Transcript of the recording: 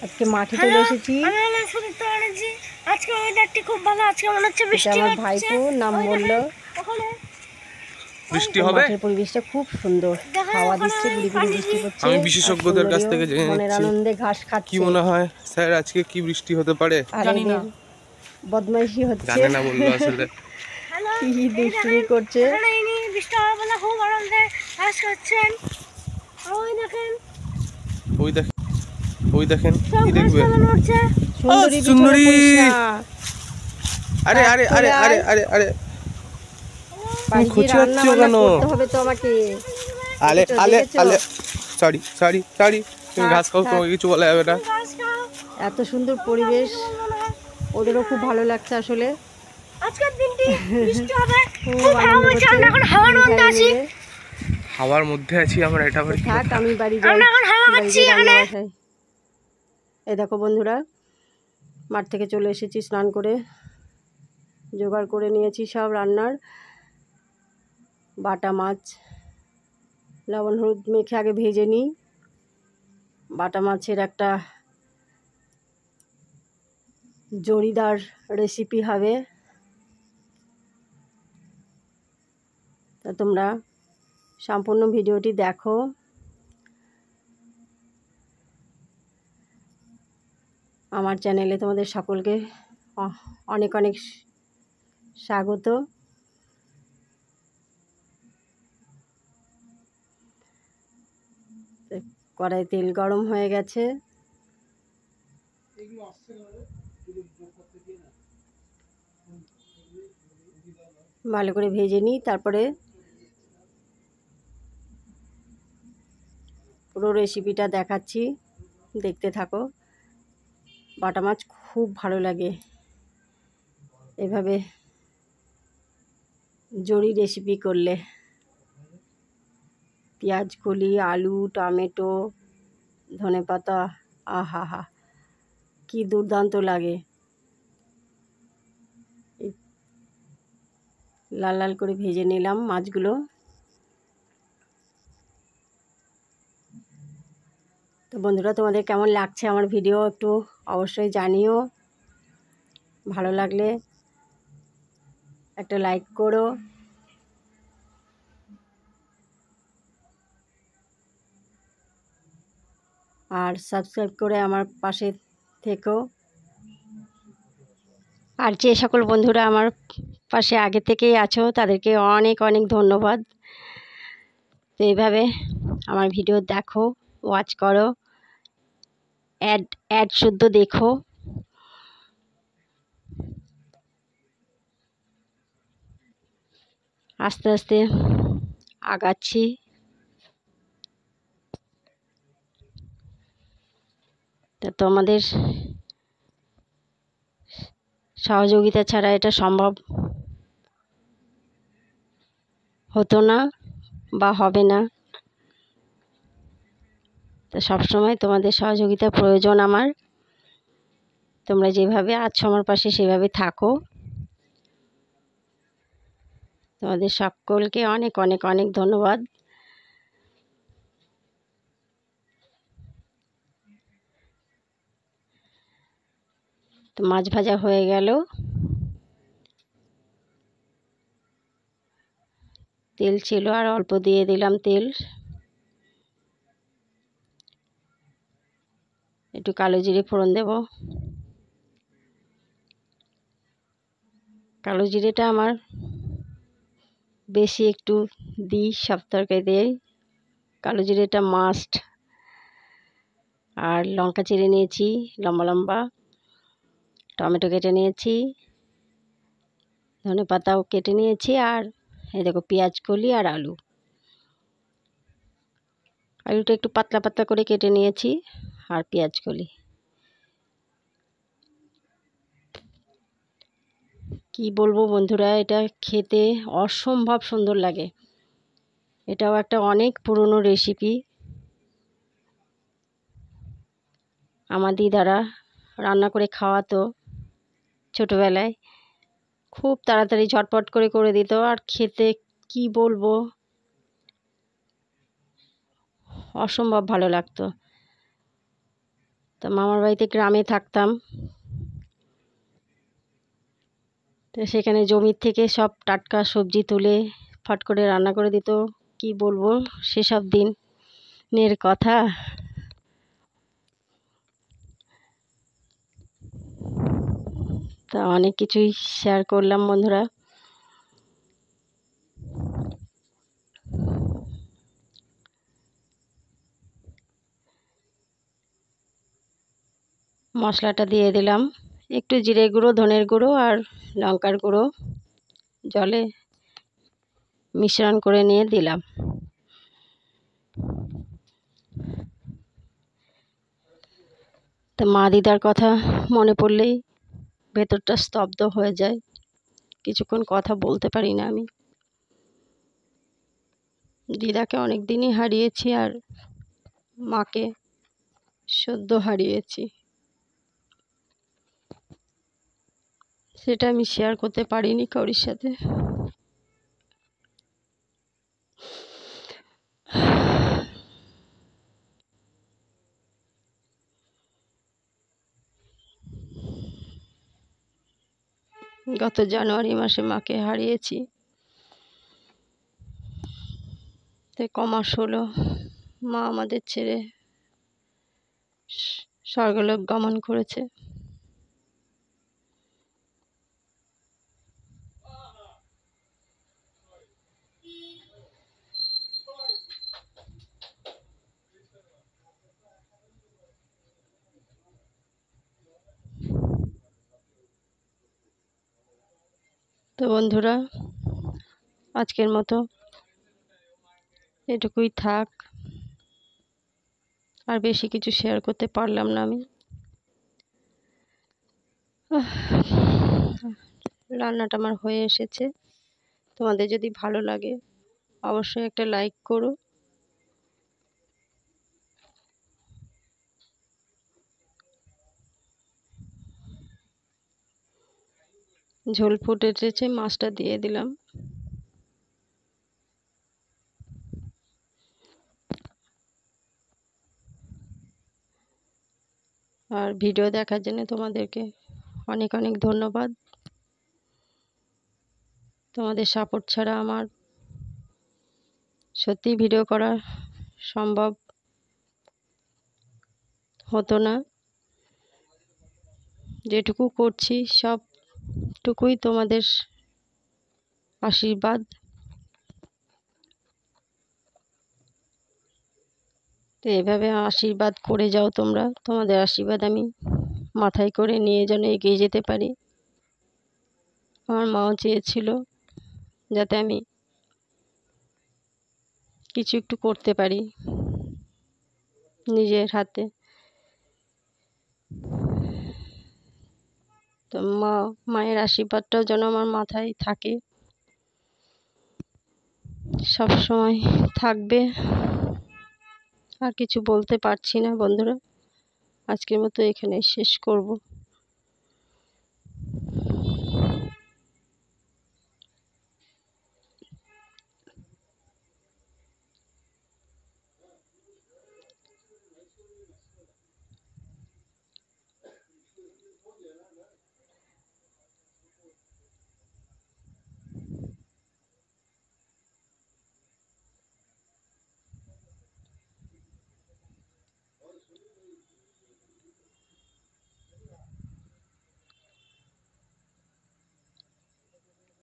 আজকে মাঠে চলে এসেছি। আজকে ওয়েদারটি খুব ভালো। আজকে মনে হচ্ছে বৃষ্টি আমার হচ্ছে। ভাইপো নাম বললো। বৃষ্টি হবে। মাঠের পরিবেশটা খুব সুন্দর, হাওয়া দিচ্ছে, গুড়ি গুড়ি বৃষ্টি পড়ছে। আমি বিশেষজ্ঞদের কাছ থেকে জেনে মনের নিচ্ছি আনন্দে ঘাস কি খাচ্ছে। মনে হয় স্যার আজকে কি বৃষ্টি হতে পারে। জানি না, বদমাইশি হচ্ছে, জানে না বললো আসলে। কি দুষ্টুমি করছে। বৃষ্টি হবে বলে খুব আনন্দে ঘাস খাচ্ছেন। ওই দেখেন, ওই দেখেন, ওই দেখেন কি দেখবে। সুন্দরী সুন্দরী, আরে ডাক আরে চলে আরে আরে আয়। আরে আরে তুমি বাড়ি গিয়ে খুঁজে রান্না হচ্ছো বান্না কেন? করতে হবে তো আমাকে। আলে দেখেছো, আলে দেখেছো? আলে, সরি সরি সরি, তুমি থাক, ঘাস খাও, থাক। তোমাকে কিছু বলা যাবে না। এত সুন্দর পরিবেশ, ওদেরও খুব ভালো লাগছে আসলে। আজকের দিনটি বৃষ্টি হবে, খুব খুব হাওয়া আনন্দ বইছে। করছে। আমরা এখন হাওয়ার মধ্যে আছি। হাওয়ার মধ্যে আছি আমরা, এটা আবার কি থাক, কথা? আমি বাড়ি যাই। আমরা এখন হাওয়া বাড়ি খাচ্ছি গিয়ে রান্না এখানে। বাসাই। এই দেখো বন্ধুরা, মাঠ থেকে চলে এসেছি স্নান করে, জোগাড় করে নিয়েছি সব রান্নার। বাটা মাছ লবণ হলুদ মেখে আগে ভেজে নিই। বাটা মাছের একটা জড়িদার রেসিপি হবে, তা তোমরা সম্পূর্ণ ভিডিওটি দেখো। আমার চ্যানেলে তোমাদের সকলকে অনেক অনেক স্বাগত। কড়াই তেল গরম হয়ে গেছে, ভালো করে ভেজে নিই, তারপরে পুরো রেসিপিটা দেখাচ্ছি, দেখতে থাকো। বাটা মাছ খুব ভালো লাগে এভাবে জড়ি রেসিপি করলে। পেঁয়াজ কলি, আলু, টমেটো, ধনেপাতা, আহা হা, কি দুর্দান্ত লাগে। লাল লাল করে ভেজে নিলাম মাছগুলো। তো বন্ধুরা, তোমাদের কেমন লাগছে আমার ভিডিও একটু অবশ্যই জানিও। ভালো লাগলে একটা লাইক করো, আর সাবস্ক্রাইব করে আমার পাশে থেকো। আর যে সকল বন্ধুরা আমার পাশে আগে থেকেই আছো তাদেরকে অনেক অনেক ধন্যবাদ। তো এইভাবে আমার ভিডিও দেখো, ওয়াচ করো, অ্যাড শুদ্ধ দেখো। আস্তে আস্তে আগাচ্ছি। তা তোমাদের সহযোগিতা ছাড়া এটা সম্ভব হতো না বা হবে না। তো সবসময় তোমাদের সহযোগিতা প্রয়োজন আমার। তোমরা যেভাবে আছো আমার পাশে সেভাবে থাকো। তোমাদের সকলকে অনেক অনেক অনেক ধন্যবাদ। তো মাছ ভাজা হয়ে গেল, তেল ছিল আর অল্প দিয়ে দিলাম তেল। একটু কালো জিরে ফোড়ন দেব। কালো জিরেটা আমার বেশি একটু দিই সব তরকারিতে, কালো জিরেটা মাস্ট। আর লঙ্কা চিড়ে নিয়েছি লম্বা লম্বা, টমেটো কেটে নিয়েছি, ধনেপাতাও কেটে নিয়েছি, আর এই দেখো পেঁয়াজ কলি আর আলু। আলুটা একটু পাতলা পাতলা করে কেটে নিয়েছি, আর পেঁয়াজ কলি। কি বলবো বন্ধুরা, এটা খেতে অসম্ভব সুন্দর লাগে। এটাও একটা অনেক পুরনো রেসিপি। আমার দিদারা রান্না করে খাওয়াতো ছোটোবেলায়, খুব তাড়াতাড়ি ঝটপট করে করে দিত, আর খেতে কি বলবো অসম্ভব ভালো লাগতো। তো মামার বাড়িতে গ্রামে থাকতাম, তো সেখানে জমির থেকে সব টাটকা সবজি তুলে ফট করে রান্না করে দিত। কি বলবো সেসব দিনের কথা। তা অনেক কিছুই শেয়ার করলাম বন্ধুরা। মশলাটা দিয়ে দিলাম, একটু জিরে গুঁড়ো, ধনের গুঁড়ো আর লঙ্কার গুঁড়ো জলে মিশ্রণ করে নিয়ে দিলাম। তো মা দিদার কথা মনে পড়লেই ভেতরটা স্তব্ধ হয়ে যায়, কিছুক্ষণ কথা বলতে পারি না আমি। দিদাকে অনেক দিনই হারিয়েছি আর মাকে সদ্য হারিয়েছি, সেটা আমি শেয়ার করতে পারিনি কারোর সাথে। গত জানুয়ারি মাসে মাকে হারিয়েছি, তো কমাস হলো মা আমাদের ছেড়ে স্বর্গলোক গমন করেছে। তো বন্ধুরা, আজকের মতো এটুকুই থাক, আর বেশি কিছু শেয়ার করতে পারলাম না আমি। রান্নাটা আমার হয়ে এসেছে, তোমাদের যদি ভালো লাগে অবশ্যই একটা লাইক করো। ঝোল ফুটে এসেছে, মাছটা দিয়ে দিলাম। আর ভিডিও দেখার জন্য তোমাদেরকে অনেক অনেক ধন্যবাদ। তোমাদের সাপোর্ট ছাড়া আমার সত্যি ভিডিও করা সম্ভব হতো না। যেটুকু করছি সবটুকুই তোমাদের আশীর্বাদ। তো এভাবে আশীর্বাদ করে যাও তোমরা, তোমাদের আশীর্বাদ আমি মাথায় করে নিয়ে যেন এগিয়ে যেতে পারি। আমার মাও চেয়েছিল যাতে আমি কিছু একটু করতে পারি নিজের হাতে। তো মায়ের আশীর্বাদটাও যেন আমার মাথায় থাকে, সব সময় থাকবে। আর কিছু বলতে পারছি না বন্ধুরা, আজকের মতো এখানে শেষ করব।